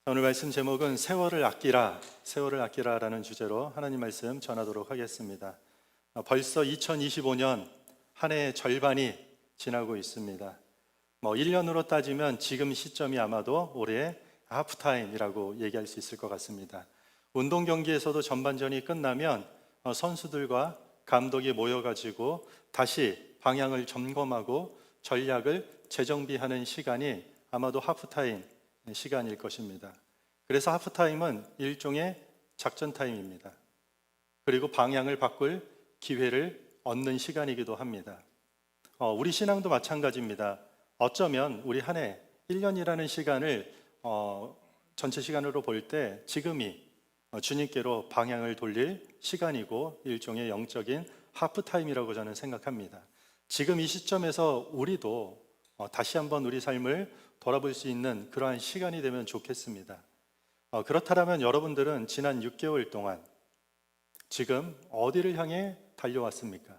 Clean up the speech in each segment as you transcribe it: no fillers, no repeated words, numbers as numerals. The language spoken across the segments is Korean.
오늘 말씀 제목은 세월을 아끼라라는 주제로 하나님 말씀 전하도록 하겠습니다. 벌써 2025년 한 해의 절반이 지나고 있습니다. 1년으로 따지면 지금 시점이 아마도 올해의 하프타임이라고 얘기할 수 있을 것 같습니다. 운동 경기에서도 전반전이 끝나면 선수들과 감독이 모여가지고 다시 방향을 점검하고 전략을 재정비하는 시간이 아마도 하프타임 시간일 것입니다. 그래서 하프타임은 일종의 작전 타임입니다. 그리고 방향을 바꿀 기회를 얻는 시간이기도 합니다. 우리 신앙도 마찬가지입니다. 어쩌면 우리 한 해 1년이라는 시간을 전체 시간으로 볼 때 지금이 주님께로 방향을 돌릴 시간이고 일종의 영적인 하프타임이라고 저는 생각합니다. 지금 이 시점에서 우리도 다시 한번 우리 삶을 돌아볼 수 있는 그러한 시간이 되면 좋겠습니다. 그렇다면 여러분들은 지난 6개월 동안 지금 어디를 향해 달려왔습니까?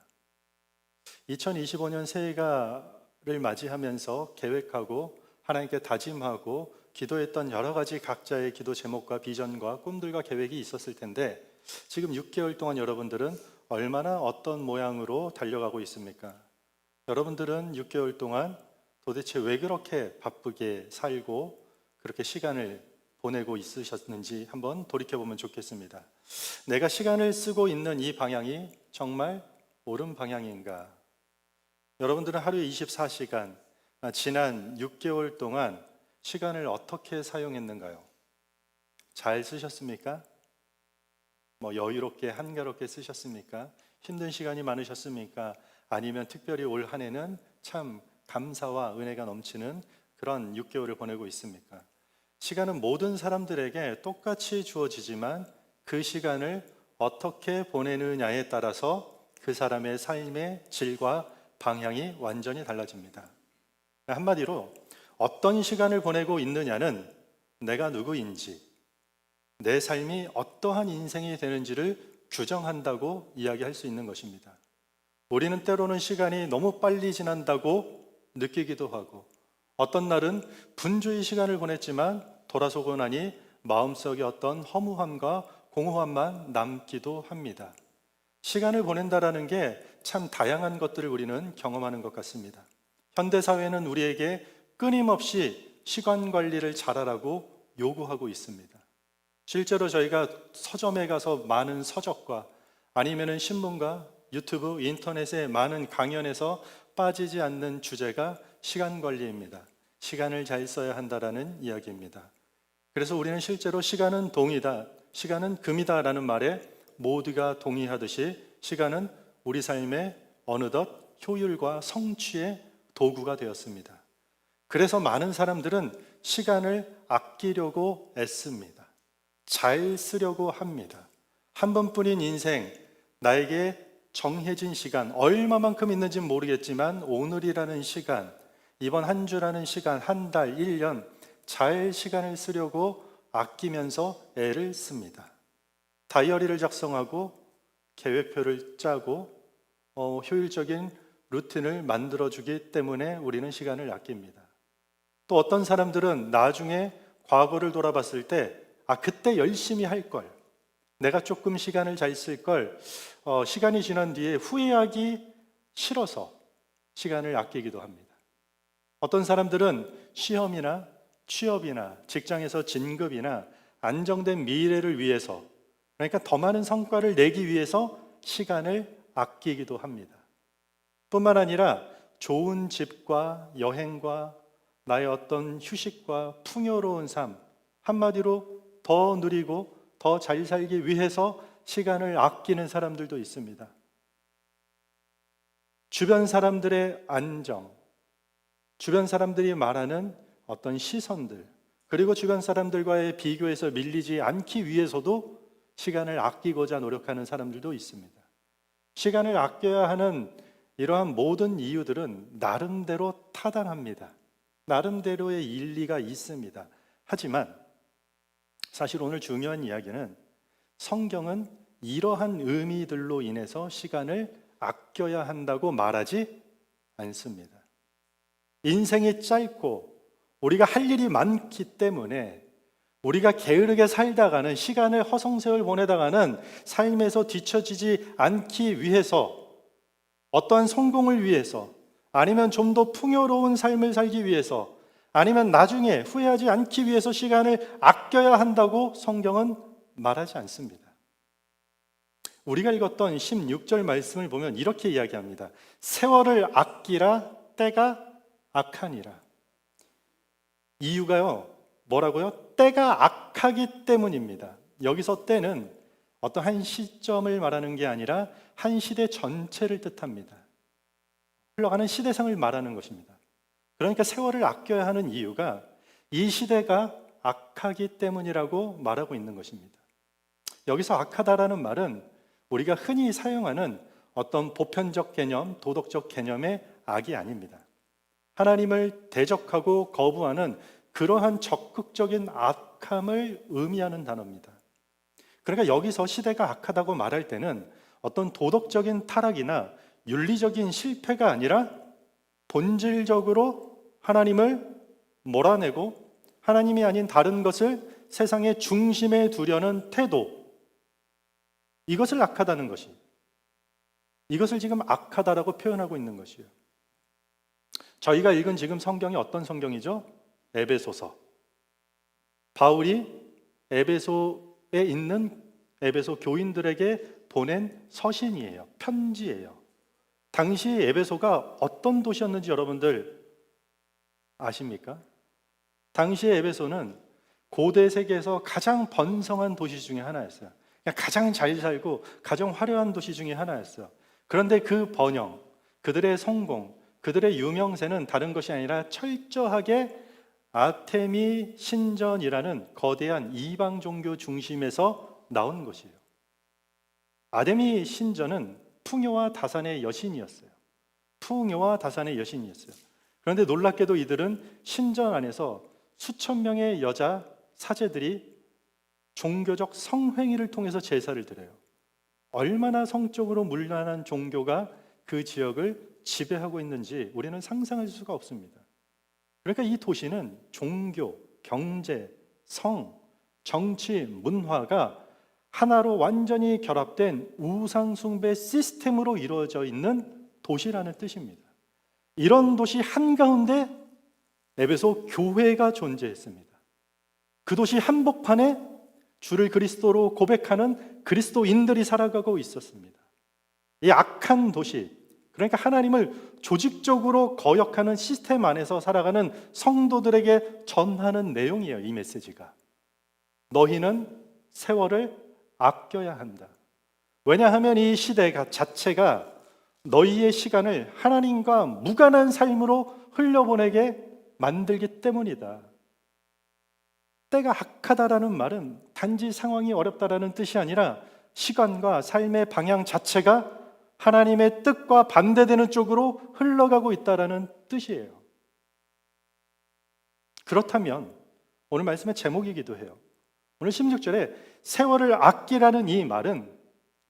2025년 새해를 맞이하면서 계획하고 하나님께 다짐하고 기도했던 여러 가지 각자의 기도 제목과 비전과 꿈들과 계획이 있었을 텐데 지금 6개월 동안 여러분들은 얼마나 어떤 모양으로 달려가고 있습니까? 여러분들은 6개월 동안 도대체 왜 그렇게 바쁘게 살고 그렇게 시간을 보내고 있으셨는지 한번 돌이켜보면 좋겠습니다. 내가 시간을 쓰고 있는 이 방향이 정말 옳은 방향인가? 여러분들은 하루에 24시간, 지난 6개월 동안 시간을 어떻게 사용했는가요? 잘 쓰셨습니까? 여유롭게 한가롭게 쓰셨습니까? 힘든 시간이 많으셨습니까? 아니면 특별히 올 한 해는 참 감사와 은혜가 넘치는 그런 6개월을 보내고 있습니까? 시간은 모든 사람들에게 똑같이 주어지지만 그 시간을 어떻게 보내느냐에 따라서 그 사람의 삶의 질과 방향이 완전히 달라집니다. 한마디로 어떤 시간을 보내고 있느냐는 내가 누구인지, 내 삶이 어떠한 인생이 되는지를 규정한다고 이야기할 수 있는 것입니다. 우리는 때로는 시간이 너무 빨리 지난다고 느끼기도 하고 어떤 날은 분주히 시간을 보냈지만 돌아서고 나니 마음속에 어떤 허무함과 공허함만 남기도 합니다. 시간을 보낸다라는 게 참 다양한 것들을 우리는 경험하는 것 같습니다. 현대사회는 우리에게 끊임없이 시간 관리를 잘하라고 요구하고 있습니다. 실제로 저희가 서점에 가서 많은 서적과 아니면은 신문과 유튜브, 인터넷의 많은 강연에서 빠지지 않는 주제가 시간 관리입니다. 시간을 잘 써야 한다라는 이야기입니다. 그래서 우리는 실제로 시간은 동이다, 시간은 금이다라는 말에 모두가 동의하듯이 시간은 우리 삶의 어느덧 효율과 성취의 도구가 되었습니다. 그래서 많은 사람들은 시간을 아끼려고 애씁니다. 잘 쓰려고 합니다. 한 번뿐인 인생, 나에게 정해진 시간, 얼마만큼 있는지는 모르겠지만 오늘이라는 시간, 이번 한 주라는 시간, 한 달, 1년 잘 시간을 쓰려고 아끼면서 애를 씁니다. 다이어리를 작성하고 계획표를 짜고 효율적인 루틴을 만들어주기 때문에 우리는 시간을 아낍니다. 또 어떤 사람들은 나중에 과거를 돌아봤을 때 그때 열심히 할 걸, 내가 조금 시간을 잘 쓸 걸, 시간이 지난 뒤에 후회하기 싫어서 시간을 아끼기도 합니다. 어떤 사람들은 시험이나 취업이나 직장에서 진급이나 안정된 미래를 위해서, 그러니까 더 많은 성과를 내기 위해서 시간을 아끼기도 합니다. 뿐만 아니라 좋은 집과 여행과 나의 어떤 휴식과 풍요로운 삶, 한마디로 더 누리고 더 잘 살기 위해서 시간을 아끼는 사람들도 있습니다. 주변 사람들의 안정, 주변 사람들이 말하는 어떤 시선들, 그리고 주변 사람들과의 비교에서 밀리지 않기 위해서도 시간을 아끼고자 노력하는 사람들도 있습니다. 시간을 아껴야 하는 이러한 모든 이유들은 나름대로 타당합니다. 나름대로의 일리가 있습니다. 하지만 사실 오늘 중요한 이야기는 성경은 이러한 의미들로 인해서 시간을 아껴야 한다고 말하지 않습니다. 인생이 짧고 우리가 할 일이 많기 때문에 우리가 게으르게 살다가는, 시간을 허송세월 보내다가는 삶에서 뒤처지지 않기 위해서, 어떠한 성공을 위해서, 아니면 좀 더 풍요로운 삶을 살기 위해서, 아니면 나중에 후회하지 않기 위해서 시간을 아껴야 한다고 성경은 말하지 않습니다. 우리가 읽었던 16절 말씀을 보면 이렇게 이야기합니다. 세월을 아끼라, 때가 악하니라. 이유가요, 뭐라고요? 때가 악하기 때문입니다. 여기서 때는 어떤 한 시점을 말하는 게 아니라 한 시대 전체를 뜻합니다. 흘러가는 시대상을 말하는 것입니다. 그러니까 세월을 아껴야 하는 이유가 이 시대가 악하기 때문이라고 말하고 있는 것입니다. 여기서 악하다라는 말은 우리가 흔히 사용하는 어떤 보편적 개념, 도덕적 개념의 악이 아닙니다. 하나님을 대적하고 거부하는 그러한 적극적인 악함을 의미하는 단어입니다. 그러니까 여기서 시대가 악하다고 말할 때는 어떤 도덕적인 타락이나 윤리적인 실패가 아니라 본질적으로 하나님을 몰아내고 하나님이 아닌 다른 것을 세상의 중심에 두려는 태도, 이것을 악하다는 것이, 이것을 지금 악하다라고 표현하고 있는 것이에요. 저희가 읽은 지금 성경이 어떤 성경이죠? 에베소서. 바울이 에베소에 있는 에베소 교인들에게 보낸 서신이에요. 편지예요. 당시 에베소가 어떤 도시였는지 여러분들 아십니까? 당시 에베소는 고대 세계에서 가장 번성한 도시 중에 하나였어요. 가장 잘 살고 가장 화려한 도시 중에 하나였어요. 그런데 그 번영, 그들의 성공, 그들의 유명세는 다른 것이 아니라 철저하게 아테미 신전이라는 거대한 이방 종교 중심에서 나온 것이에요. 아테미 신전은 풍요와 다산의 여신이었어요. 풍요와 다산의 여신이었어요. 그런데 놀랍게도 이들은 신전 안에서 수천 명의 여자 사제들이 종교적 성행위를 통해서 제사를 드려요. 얼마나 성적으로 문란한 종교가 그 지역을 지배하고 있는지 우리는 상상할 수가 없습니다. 그러니까 이 도시는 종교, 경제, 성, 정치, 문화가 하나로 완전히 결합된 우상숭배 시스템으로 이루어져 있는 도시라는 뜻입니다. 이런 도시 한가운데 에베소 교회가 존재했습니다. 그 도시 한복판에 주를 그리스도로 고백하는 그리스도인들이 살아가고 있었습니다. 이 악한 도시, 그러니까 하나님을 조직적으로 거역하는 시스템 안에서 살아가는 성도들에게 전하는 내용이에요. 이 메시지가. 너희는 세월을 아껴야 한다. 왜냐하면 이 시대가 자체가 너희의 시간을 하나님과 무관한 삶으로 흘려보내게 만들기 때문이다. 때가 악하다라는 말은 단지 상황이 어렵다라는 뜻이 아니라 시간과 삶의 방향 자체가 하나님의 뜻과 반대되는 쪽으로 흘러가고 있다라는 뜻이에요. 그렇다면 오늘 말씀의 제목이기도 해요. 오늘 16절에 세월을 아끼라는 이 말은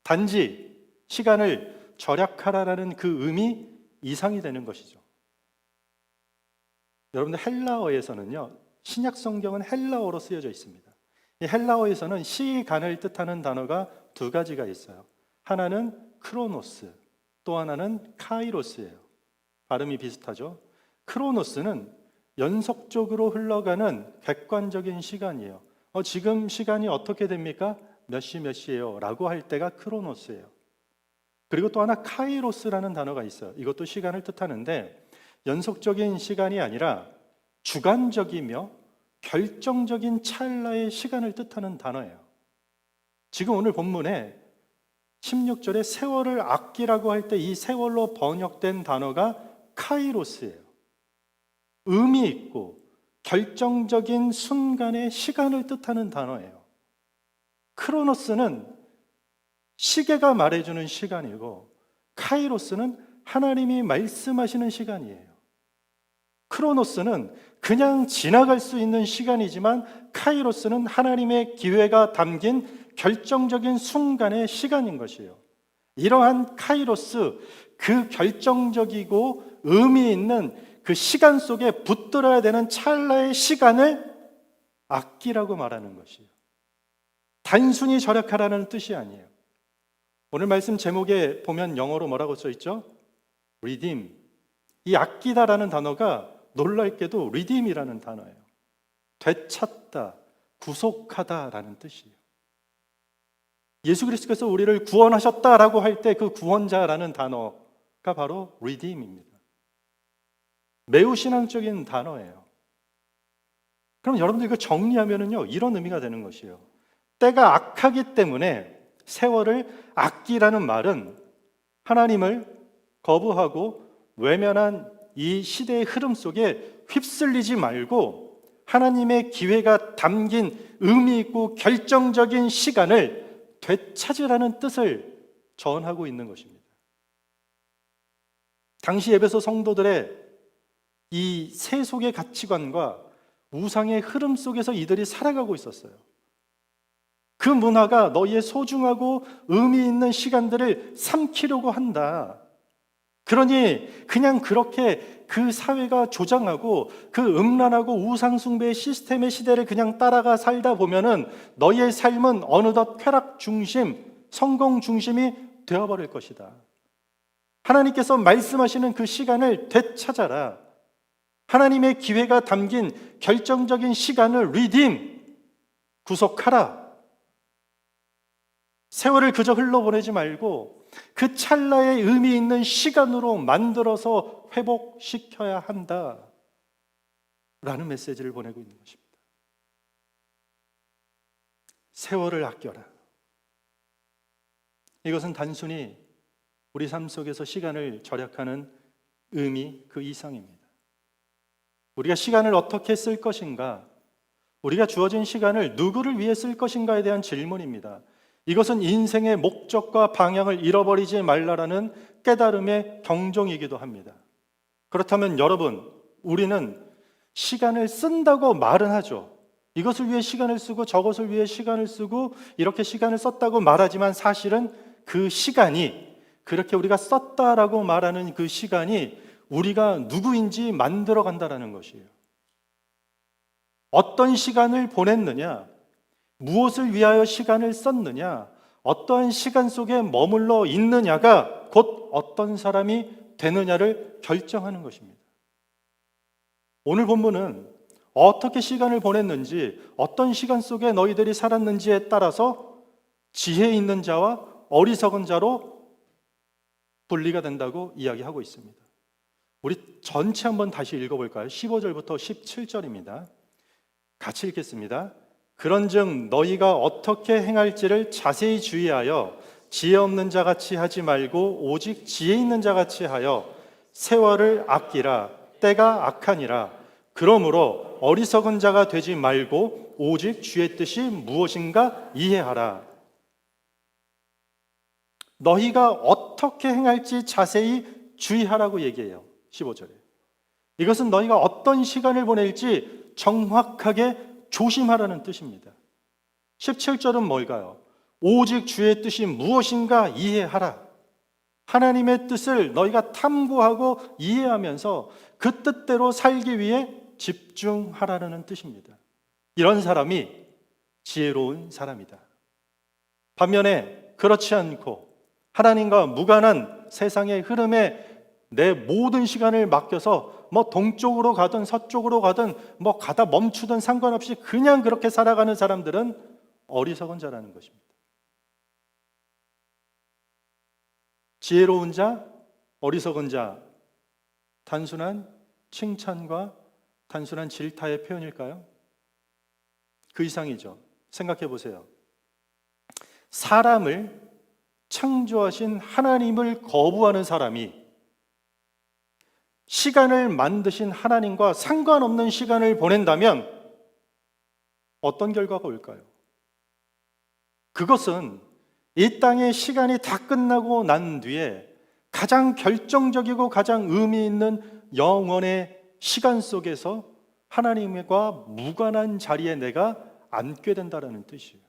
단지 시간을 절약하라라는 그 의미 이상이 되는 것이죠. 여러분들 헬라어에서는요, 신약 성경은 헬라어로 쓰여져 있습니다. 이 헬라어에서는 시간을 뜻하는 단어가 두 가지가 있어요. 하나는 크로노스, 또 하나는 카이로스예요. 발음이 비슷하죠. 크로노스는 연속적으로 흘러가는 객관적인 시간이에요. 지금 시간이 어떻게 됩니까? 몇 시 몇 시예요? 라고 할 때가 크로노스예요. 그리고 또 하나 카이로스라는 단어가 있어요. 이것도 시간을 뜻하는데 연속적인 시간이 아니라 주관적이며 결정적인 찰나의 시간을 뜻하는 단어예요. 지금 오늘 본문에 16절에 세월을 아끼라고 할 때 이 세월로 번역된 단어가 카이로스예요. 의미 있고 결정적인 순간의 시간을 뜻하는 단어예요. 크로노스는 시계가 말해주는 시간이고 카이로스는 하나님이 말씀하시는 시간이에요. 크로노스는 그냥 지나갈 수 있는 시간이지만 카이로스는 하나님의 기회가 담긴 결정적인 순간의 시간인 것이에요. 이러한 카이로스, 그 결정적이고 의미 있는 그 시간 속에 붙들어야 되는 찰나의 시간을 아끼라고 말하는 것이에요. 단순히 절약하라는 뜻이 아니에요. 오늘 말씀 제목에 보면 영어로 뭐라고 써 있죠? redeem. 이 아끼다라는 단어가 놀랍게도 redeem이라는 단어예요. 되찾다, 구속하다라는 뜻이에요. 예수 그리스도께서 우리를 구원하셨다라고 할 때 그 구원자라는 단어가 바로 redeem입니다. 매우 신앙적인 단어예요. 그럼 여러분들 이거 정리하면은요, 이런 의미가 되는 것이에요. 때가 악하기 때문에 세월을 아끼라는 말은 하나님을 거부하고 외면한 이 시대의 흐름 속에 휩쓸리지 말고 하나님의 기회가 담긴 의미 있고 결정적인 시간을 되찾으라는 뜻을 전하고 있는 것입니다. 당시 에베소 성도들의 이 세속의 가치관과 우상의 흐름 속에서 이들이 살아가고 있었어요. 그 문화가 너희의 소중하고 의미 있는 시간들을 삼키려고 한다. 그러니 그냥 그렇게 그 사회가 조장하고 그 음란하고 우상숭배의 시스템의 시대를 그냥 따라가 살다 보면은 너희의 삶은 어느덧 쾌락 중심, 성공 중심이 되어버릴 것이다. 하나님께서 말씀하시는 그 시간을 되찾아라. 하나님의 기회가 담긴 결정적인 시간을 리딤, 구속하라. 세월을 그저 흘러보내지 말고 그 찰나의 의미 있는 시간으로 만들어서 회복시켜야 한다 라는 메시지를 보내고 있는 것입니다. 세월을 아껴라. 이것은 단순히 우리 삶 속에서 시간을 절약하는 의미 그 이상입니다. 우리가 시간을 어떻게 쓸 것인가, 우리가 주어진 시간을 누구를 위해 쓸 것인가에 대한 질문입니다. 이것은 인생의 목적과 방향을 잃어버리지 말라라는 깨달음의 경종이기도 합니다. 그렇다면 여러분, 우리는 시간을 쓴다고 말은 하죠. 이것을 위해 시간을 쓰고 저것을 위해 시간을 쓰고 이렇게 시간을 썼다고 말하지만 사실은 그 시간이, 그렇게 우리가 썼다라고 말하는 그 시간이 우리가 누구인지 만들어 간다라는 것이에요. 어떤 시간을 보냈느냐, 무엇을 위하여 시간을 썼느냐, 어떠한 시간 속에 머물러 있느냐가 곧 어떤 사람이 되느냐를 결정하는 것입니다. 오늘 본문은 어떻게 시간을 보냈는지, 어떤 시간 속에 너희들이 살았는지에 따라서 지혜 있는 자와 어리석은 자로 분리가 된다고 이야기하고 있습니다. 우리 전체 한번 다시 읽어볼까요? 15절부터 17절입니다. 같이 읽겠습니다. 그런즉 너희가 어떻게 행할지를 자세히 주의하여 지혜 없는 자같이 하지 말고 오직 지혜 있는 자같이 하여 세월을 아끼라. 때가 악하니라. 그러므로 어리석은 자가 되지 말고 오직 주의 뜻이 무엇인가 이해하라. 너희가 어떻게 행할지 자세히 주의하라고 얘기해요. 15절에. 이것은 너희가 어떤 시간을 보낼지 정확하게 조심하라는 뜻입니다. 17절은 뭘까요? 오직 주의 뜻이 무엇인가 이해하라. 하나님의 뜻을 너희가 탐구하고 이해하면서 그 뜻대로 살기 위해 집중하라는 뜻입니다. 이런 사람이 지혜로운 사람이다. 반면에 그렇지 않고 하나님과 무관한 세상의 흐름에 내 모든 시간을 맡겨서 동쪽으로 가든 서쪽으로 가든 가다 멈추든 상관없이 그냥 그렇게 살아가는 사람들은 어리석은 자라는 것입니다. 지혜로운 자, 어리석은 자, 단순한 칭찬과 단순한 질타의 표현일까요? 그 이상이죠. 생각해 보세요. 사람을 창조하신 하나님을 거부하는 사람이 시간을 만드신 하나님과 상관없는 시간을 보낸다면 어떤 결과가 올까요? 그것은 이 땅의 시간이 다 끝나고 난 뒤에 가장 결정적이고 가장 의미 있는 영원의 시간 속에서 하나님과 무관한 자리에 내가 앉게 된다는 뜻이에요.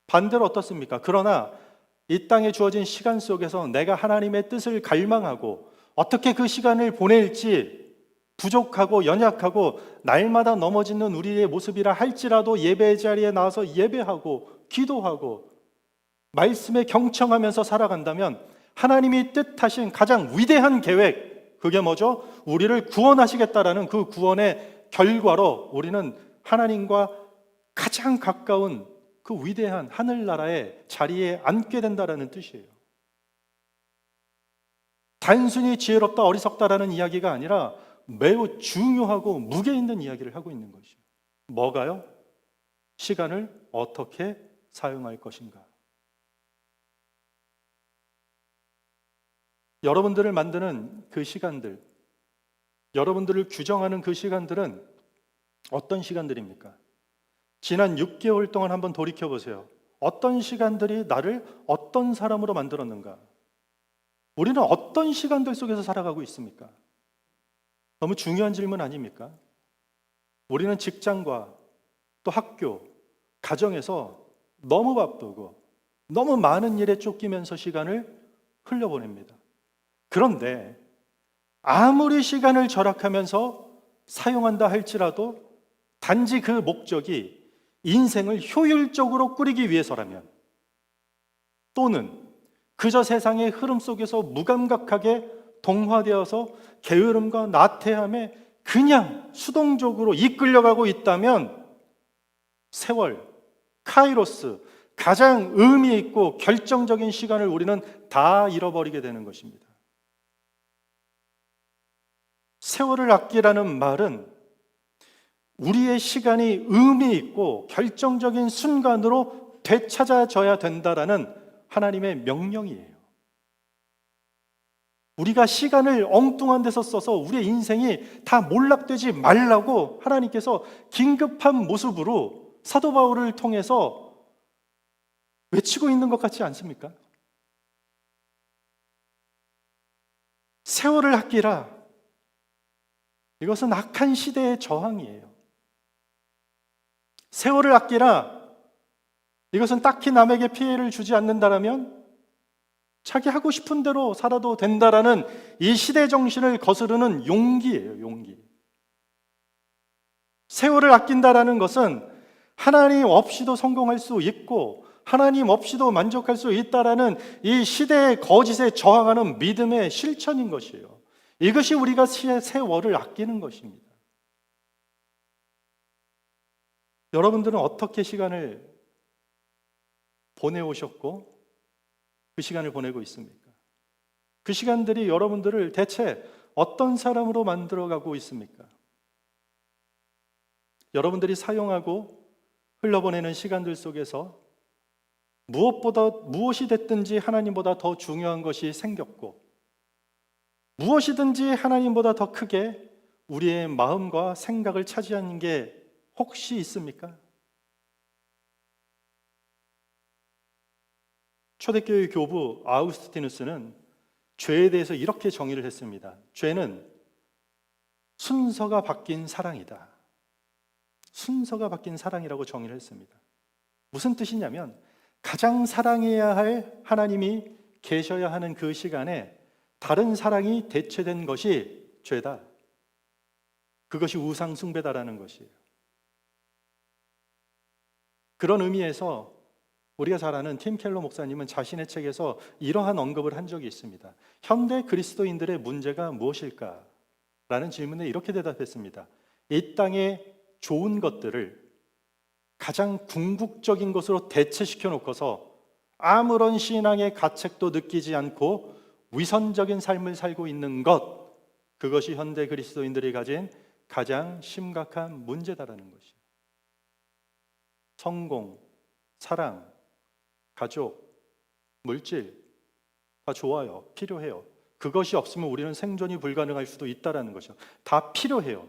반대로 어떻습니까? 그러나 이 땅에 주어진 시간 속에서 내가 하나님의 뜻을 갈망하고 어떻게 그 시간을 보낼지 부족하고 연약하고 날마다 넘어지는 우리의 모습이라 할지라도 예배 자리에 나와서 예배하고 기도하고 말씀에 경청하면서 살아간다면 하나님이 뜻하신 가장 위대한 계획, 그게 뭐죠? 우리를 구원하시겠다라는 그 구원의 결과로 우리는 하나님과 가장 가까운 그 위대한 하늘나라의 자리에 앉게 된다라는 뜻이에요. 단순히 지혜롭다 어리석다라는 이야기가 아니라 매우 중요하고 무게 있는 이야기를 하고 있는 것이에요. 뭐가요? 시간을 어떻게 사용할 것인가. 여러분들을 만드는 그 시간들, 여러분들을 규정하는 그 시간들은 어떤 시간들입니까? 지난 6개월 동안 한번 돌이켜 보세요. 어떤 시간들이 나를 어떤 사람으로 만들었는가? 우리는 어떤 시간들 속에서 살아가고 있습니까? 너무 중요한 질문 아닙니까? 우리는 직장과 또 학교, 가정에서 너무 바쁘고 너무 많은 일에 쫓기면서 시간을 흘려보냅니다. 그런데 아무리 시간을 절약하면서 사용한다 할지라도 단지 그 목적이 인생을 효율적으로 꾸리기 위해서라면, 또는 그저 세상의 흐름 속에서 무감각하게 동화되어서 게으름과 나태함에 그냥 수동적으로 이끌려가고 있다면 세월, 카이로스, 가장 의미 있고 결정적인 시간을 우리는 다 잃어버리게 되는 것입니다. 세월을 아끼라는 말은 우리의 시간이 의미 있고 결정적인 순간으로 되찾아져야 된다라는 하나님의 명령이에요. 우리가 시간을 엉뚱한 데서 써서 우리의 인생이 다 몰락되지 말라고 하나님께서 긴급한 모습으로 사도 바울을 통해서 외치고 있는 것 같지 않습니까? 세월을 아끼라. 이것은 악한 시대의 저항이에요. 세월을 아끼라. 이것은 딱히 남에게 피해를 주지 않는다라면 자기 하고 싶은 대로 살아도 된다라는 이 시대 정신을 거스르는 용기예요, 용기. 세월을 아낀다라는 것은 하나님 없이도 성공할 수 있고 하나님 없이도 만족할 수 있다라는 이 시대의 거짓에 저항하는 믿음의 실천인 것이에요. 이것이 우리가 세월을 아끼는 것입니다. 여러분들은 어떻게 시간을 보내오셨고 그 시간을 보내고 있습니까? 그 시간들이 여러분들을 대체 어떤 사람으로 만들어가고 있습니까? 여러분들이 사용하고 흘러보내는 시간들 속에서 무엇이 됐든지 하나님보다 더 중요한 것이 생겼고, 무엇이든지 하나님보다 더 크게 우리의 마음과 생각을 차지하는 게 혹시 있습니까? 초대교회 교부 아우구스티누스는 죄에 대해서 이렇게 정의를 했습니다. 죄는 순서가 바뀐 사랑이다. 순서가 바뀐 사랑이라고 정의를 했습니다. 무슨 뜻이냐면 가장 사랑해야 할 하나님이 계셔야 하는 그 시간에 다른 사랑이 대체된 것이 죄다. 그것이 우상 숭배다라는 것이에요. 그런 의미에서 우리가 잘 아는 팀 켈러 목사님은 자신의 책에서 이러한 언급을 한 적이 있습니다. 현대 그리스도인들의 문제가 무엇일까? 라는 질문에 이렇게 대답했습니다. 이 땅의 좋은 것들을 가장 궁극적인 것으로 대체시켜 놓고서 아무런 신앙의 가책도 느끼지 않고 위선적인 삶을 살고 있는 것, 그것이 현대 그리스도인들이 가진 가장 심각한 문제다라는 것이에요. 성공, 사랑, 가족, 물질 다 좋아요. 필요해요. 그것이 없으면 우리는 생존이 불가능할 수도 있다는 것이죠. 다 필요해요.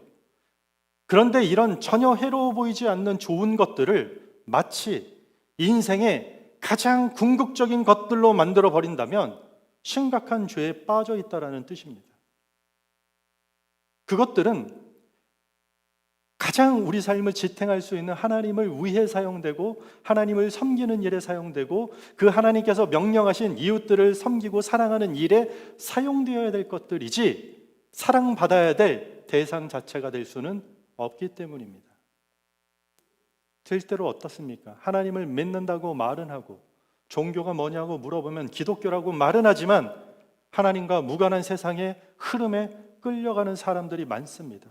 그런데 이런 전혀 해로워 보이지 않는 좋은 것들을 마치 인생의 가장 궁극적인 것들로 만들어 버린다면 심각한 죄에 빠져 있다는 뜻입니다. 그것들은 가장 우리 삶을 지탱할 수 있는 하나님을 위해 사용되고 하나님을 섬기는 일에 사용되고 그 하나님께서 명령하신 이웃들을 섬기고 사랑하는 일에 사용되어야 될 것들이지, 사랑받아야 될 대상 자체가 될 수는 없기 때문입니다. 실제로 어떻습니까? 하나님을 믿는다고 말은 하고 종교가 뭐냐고 물어보면 기독교라고 말은 하지만 하나님과 무관한 세상의 흐름에 끌려가는 사람들이 많습니다.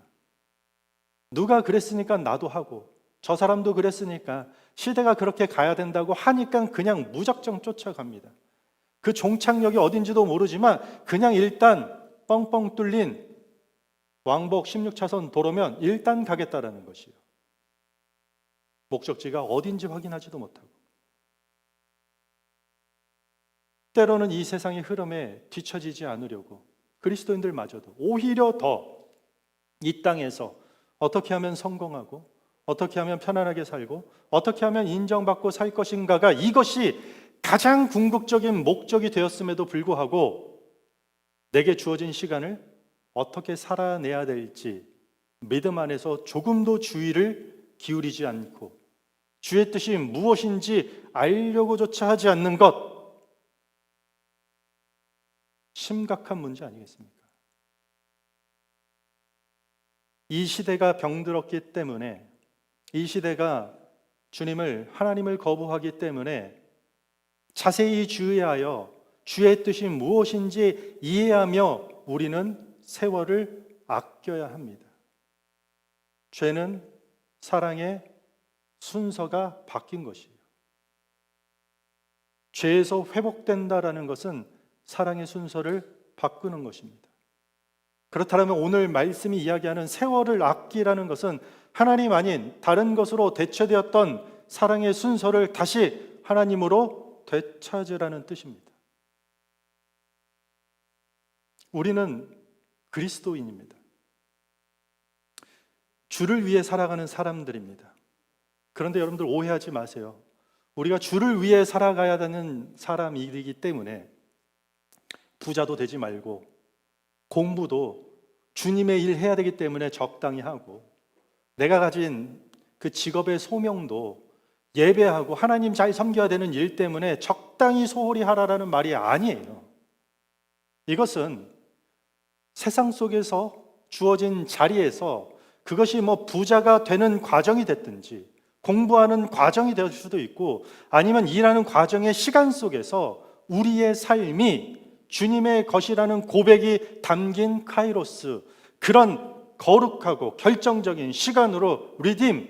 누가 그랬으니까 나도 하고 저 사람도 그랬으니까 시대가 그렇게 가야 된다고 하니까 그냥 무작정 쫓아갑니다. 그 종착역이 어딘지도 모르지만 그냥 일단 뻥뻥 뚫린 왕복 16차선 도로면 일단 가겠다라는 것이요. 목적지가 어딘지 확인하지도 못하고 때로는 이 세상의 흐름에 뒤처지지 않으려고 그리스도인들마저도 오히려 더 이 땅에서 어떻게 하면 성공하고 어떻게 하면 편안하게 살고 어떻게 하면 인정받고 살 것인가가 이것이 가장 궁극적인 목적이 되었음에도 불구하고 내게 주어진 시간을 어떻게 살아내야 될지 믿음 안에서 조금도 주의를 기울이지 않고 주의 뜻이 무엇인지 알려고조차 하지 않는 것, 심각한 문제 아니겠습니까? 이 시대가 병들었기 때문에, 이 시대가 주님을, 하나님을 거부하기 때문에 자세히 주의하여 주의 뜻이 무엇인지 이해하며 우리는 세월을 아껴야 합니다. 죄는 사랑의 순서가 바뀐 것이에요. 죄에서 회복된다라는 것은 사랑의 순서를 바꾸는 것입니다. 그렇다면 오늘 말씀이 이야기하는 세월을 아끼라는 것은 하나님 아닌 다른 것으로 대체되었던 사랑의 순서를 다시 하나님으로 되찾으라는 뜻입니다. 우리는 그리스도인입니다. 주를 위해 살아가는 사람들입니다. 그런데 여러분들 오해하지 마세요. 우리가 주를 위해 살아가야 되는 사람이기 때문에 부자도 되지 말고 공부도 주님의 일 해야 되기 때문에 적당히 하고 내가 가진 그 직업의 소명도 예배하고 하나님 잘 섬겨야 되는 일 때문에 적당히 소홀히 하라라는 말이 아니에요. 이것은 세상 속에서 주어진 자리에서 그것이 뭐 부자가 되는 과정이 됐든지 공부하는 과정이 될 수도 있고 아니면 일하는 과정의 시간 속에서 우리의 삶이 주님의 것이라는 고백이 담긴 카이로스, 그런 거룩하고 결정적인 시간으로 리딤,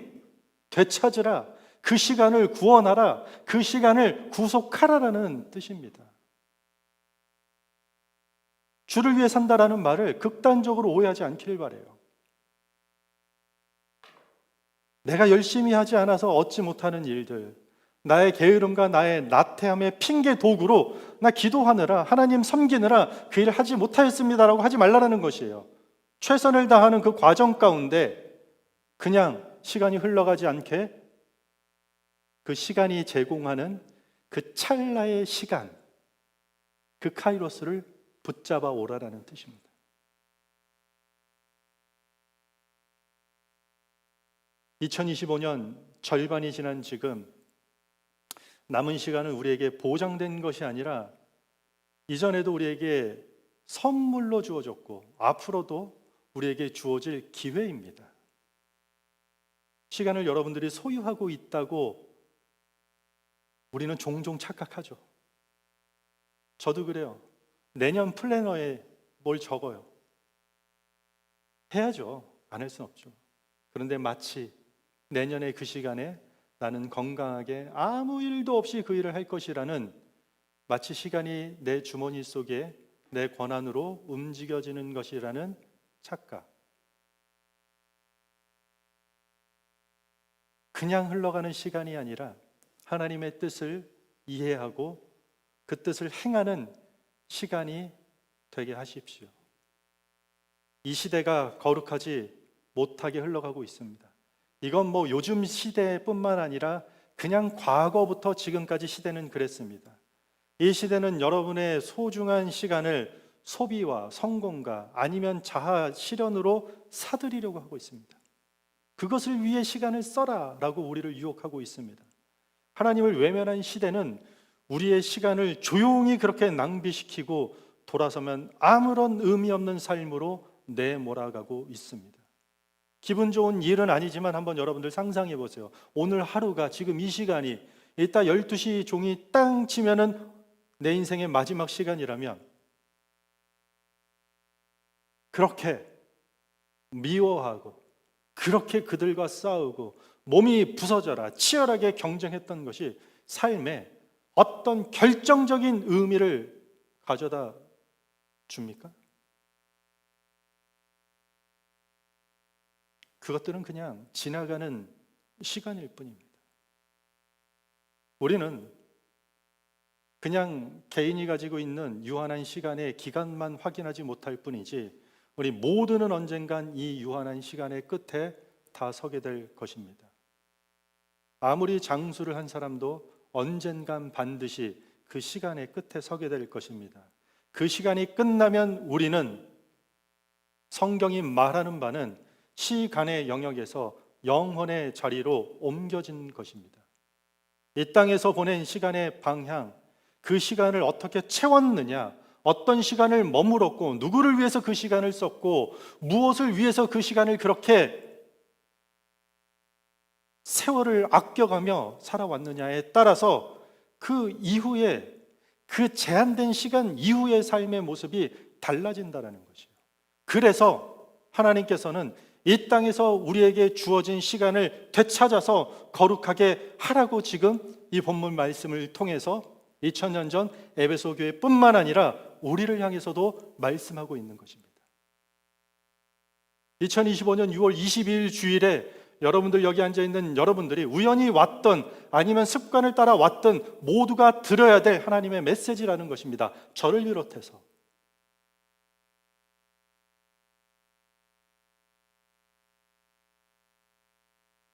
되찾으라, 그 시간을 구원하라, 그 시간을 구속하라라는 뜻입니다. 주를 위해 산다라는 말을 극단적으로 오해하지 않기를 바라요. 내가 열심히 하지 않아서 얻지 못하는 일들, 나의 게으름과 나의 나태함의 핑계 도구로 나 기도하느라 하나님 섬기느라 그 일을 하지 못하였습니다라고 하지 말라는 것이에요. 최선을 다하는 그 과정 가운데 그냥 시간이 흘러가지 않게 그 시간이 제공하는 그 찰나의 시간, 그 카이로스를 붙잡아 오라라는 뜻입니다. (2025년) 절반이 지난 지금 남은 시간은 우리에게 보장된 것이 아니라 이전에도 우리에게 선물로 주어졌고 앞으로도 우리에게 주어질 기회입니다. 시간을 여러분들이 소유하고 있다고 우리는 종종 착각하죠. 저도 그래요. 내년 플래너에 뭘 적어요. 해야죠. 안 할 수는 없죠. 그런데 마치 내년의 그 시간에 나는 건강하게 아무 일도 없이 그 일을 할 것이라는, 마치 시간이 내 주머니 속에 내 권한으로 움직여지는 것이라는 착각. 그냥 흘러가는 시간이 아니라 하나님의 뜻을 이해하고 그 뜻을 행하는 시간이 되게 하십시오. 이 시대가 거룩하지 못하게 흘러가고 있습니다. 이건 뭐 요즘 시대뿐만 아니라 그냥 과거부터 지금까지 시대는 그랬습니다. 이 시대는 여러분의 소중한 시간을 소비와 성공과 아니면 자아 실현으로 사들이려고 하고 있습니다. 그것을 위해 시간을 써라 라고 우리를 유혹하고 있습니다. 하나님을 외면한 시대는 우리의 시간을 조용히 그렇게 낭비시키고 돌아서면 아무런 의미 없는 삶으로 내몰아가고 있습니다. 기분 좋은 일은 아니지만 한번 여러분들 상상해 보세요. 오늘 하루가, 지금 이 시간이, 이따 12시 종이 땅 치면은 내 인생의 마지막 시간이라면 그렇게 미워하고 그렇게 그들과 싸우고 몸이 부서져라 치열하게 경쟁했던 것이 삶에 어떤 결정적인 의미를 가져다 줍니까? 그것들은 그냥 지나가는 시간일 뿐입니다. 우리는 그냥 개인이 가지고 있는 유한한 시간의 기간만 확인하지 못할 뿐이지 우리 모두는 언젠간 이 유한한 시간의 끝에 다 서게 될 것입니다. 아무리 장수를 한 사람도 언젠간 반드시 그 시간의 끝에 서게 될 것입니다. 그 시간이 끝나면 우리는 성경이 말하는 바는 시간의 영역에서 영혼의 자리로 옮겨진 것입니다. 이 땅에서 보낸 시간의 방향, 그 시간을 어떻게 채웠느냐, 어떤 시간을 머물었고 누구를 위해서 그 시간을 썼고 무엇을 위해서 그 시간을 그렇게 세월을 아껴가며 살아왔느냐에 따라서 그 이후에, 그 제한된 시간 이후의 삶의 모습이 달라진다는 것이에요. 그래서 하나님께서는 이 땅에서 우리에게 주어진 시간을 되찾아서 거룩하게 하라고 지금 이 본문 말씀을 통해서 2000년 전 에베소 교회뿐만 아니라 우리를 향해서도 말씀하고 있는 것입니다. 2025년 6월 22일 주일에 여러분들, 여기 앉아있는 여러분들이 우연히 왔던 아니면 습관을 따라 왔던 모두가 들어야 될 하나님의 메시지라는 것입니다. 저를 비롯해서.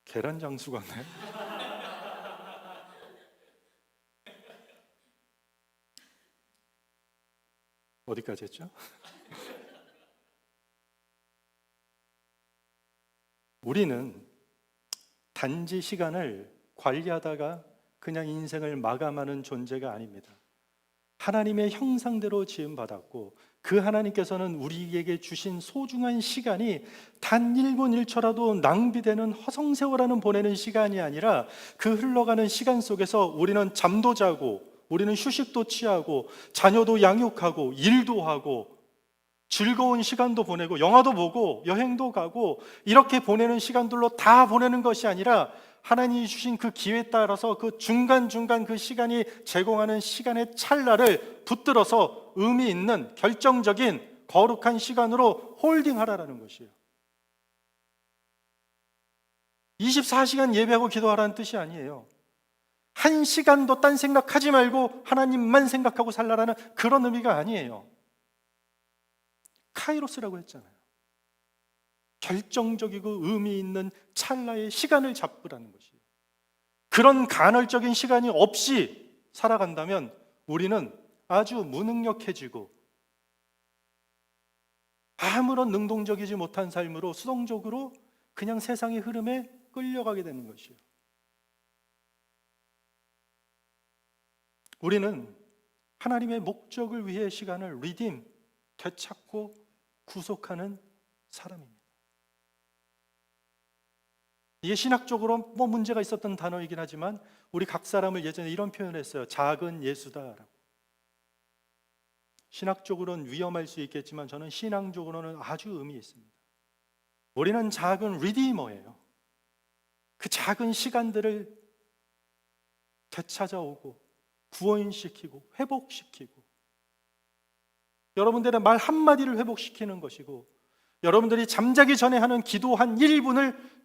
계란 장수 같네. 어디까지 했죠? 우리는 단지 시간을 관리하다가 그냥 인생을 마감하는 존재가 아닙니다. 하나님의 형상대로 지음받았고 그 하나님께서는 우리에게 주신 소중한 시간이 단 1분 1초라도 낭비되는 허송세월하는 보내는 시간이 아니라 그 흘러가는 시간 속에서 우리는 잠도 자고 우리는 휴식도 취하고 자녀도 양육하고 일도 하고 즐거운 시간도 보내고 영화도 보고 여행도 가고 이렇게 보내는 시간들로 다 보내는 것이 아니라 하나님이 주신 그 기회에 따라서 그 중간중간 그 시간이 제공하는 시간의 찰나를 붙들어서 의미 있는 결정적인 거룩한 시간으로 홀딩하라는 것이에요. 24시간 예배하고 기도하라는 뜻이 아니에요. 한 시간도 딴 생각하지 말고 하나님만 생각하고 살라라는 그런 의미가 아니에요. 카이로스라고 했잖아요. 결정적이고 의미 있는 찰나의 시간을 잡으라는 것이에요. 그런 간헐적인 시간이 없이 살아간다면 우리는 아주 무능력해지고 아무런 능동적이지 못한 삶으로 수동적으로 그냥 세상의 흐름에 끌려가게 되는 것이에요. 우리는 하나님의 목적을 위해 시간을 리딤, 되찾고 구속하는 사람입니다. 이게 신학적으로 문제가 있었던 단어이긴 하지만 우리 각 사람을 예전에 이런 표현을 했어요. 작은 예수다라고. 신학적으로는 위험할 수 있겠지만 저는 신앙적으로는 아주 의미 있습니다. 우리는 작은 리디머예요. 그 작은 시간들을 되찾아오고 구원시키고 회복시키고 여러분들의 말 한마디를 회복시키는 것이고 여러분들이 잠자기 전에 하는 기도 한 1분을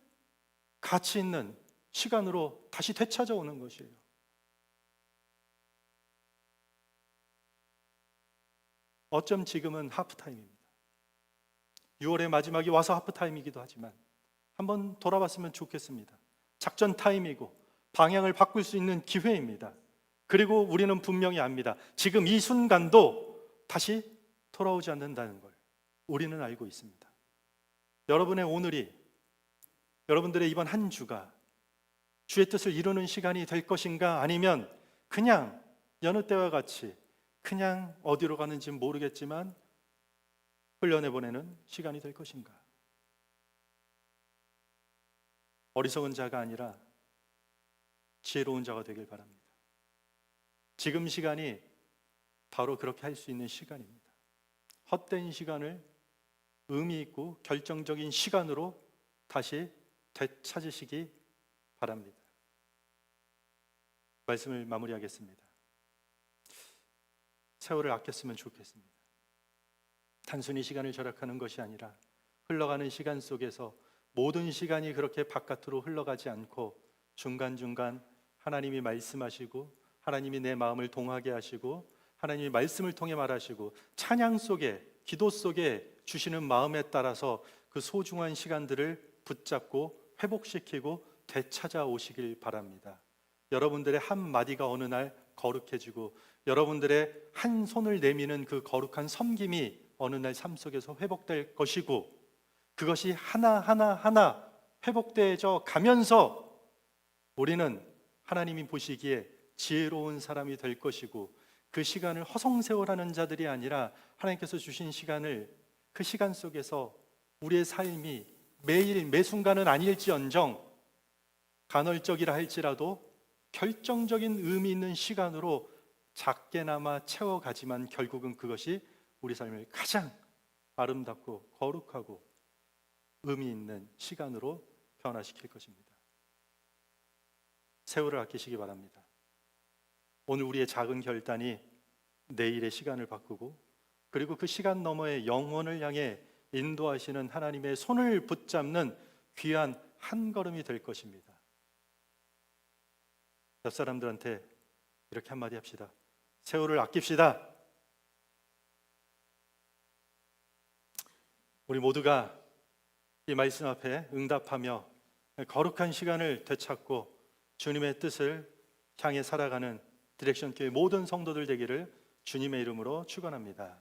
가치 있는 시간으로 다시 되찾아오는 것이에요. 어쩜 지금은 하프타임입니다. 6월의 마지막이 와서 하프타임이기도 하지만 한번 돌아봤으면 좋겠습니다. 작전 타임이고 방향을 바꿀 수 있는 기회입니다. 그리고 우리는 분명히 압니다. 지금 이 순간도 다시 돌아오지 않는다는 걸 우리는 알고 있습니다. 여러분의 오늘이, 여러분들의 이번 한 주가 주의 뜻을 이루는 시간이 될 것인가, 아니면 그냥 여느 때와 같이 그냥 어디로 가는지 모르겠지만 흘려내보내는 시간이 될 것인가? 어리석은 자가 아니라 지혜로운 자가 되길 바랍니다. 지금 시간이 바로 그렇게 할 수 있는 시간입니다. 헛된 시간을 의미 있고 결정적인 시간으로 다시 되찾으시기 바랍니다. 말씀을 마무리하겠습니다. 세월을 아꼈으면 좋겠습니다. 단순히 시간을 절약하는 것이 아니라 흘러가는 시간 속에서 모든 시간이 그렇게 바깥으로 흘러가지 않고 중간중간 하나님이 말씀하시고 하나님이 내 마음을 동하게 하시고 하나님이 말씀을 통해 말하시고 찬양 속에 기도 속에 주시는 마음에 따라서 그 소중한 시간들을 붙잡고 회복시키고 되찾아오시길 바랍니다. 여러분들의 한마디가 어느 날 거룩해지고 여러분들의 한 손을 내미는 그 거룩한 섬김이 어느 날 삶 속에서 회복될 것이고 그것이 하나하나 회복되어져 가면서 우리는 하나님이 보시기에 지혜로운 사람이 될 것이고 그 시간을 허송세월하는 자들이 아니라 하나님께서 주신 시간을 그 시간 속에서 우리의 삶이 매일 매순간은 아닐지언정 간헐적이라 할지라도 결정적인 의미 있는 시간으로 작게나마 채워가지만 결국은 그것이 우리 삶을 가장 아름답고 거룩하고 의미 있는 시간으로 변화시킬 것입니다. 세월을 아끼시기 바랍니다. 오늘 우리의 작은 결단이 내일의 시간을 바꾸고 그리고 그 시간 너머의 영혼을 향해 인도하시는 하나님의 손을 붙잡는 귀한 한 걸음이 될 것입니다. 옆 사람들한테 이렇게 한마디 합시다. 세월을 아낍시다. 우리 모두가 이 말씀 앞에 응답하며 거룩한 시간을 되찾고 주님의 뜻을 향해 살아가는 디렉션 교회 모든 성도들 되기를 주님의 이름으로 축원합니다.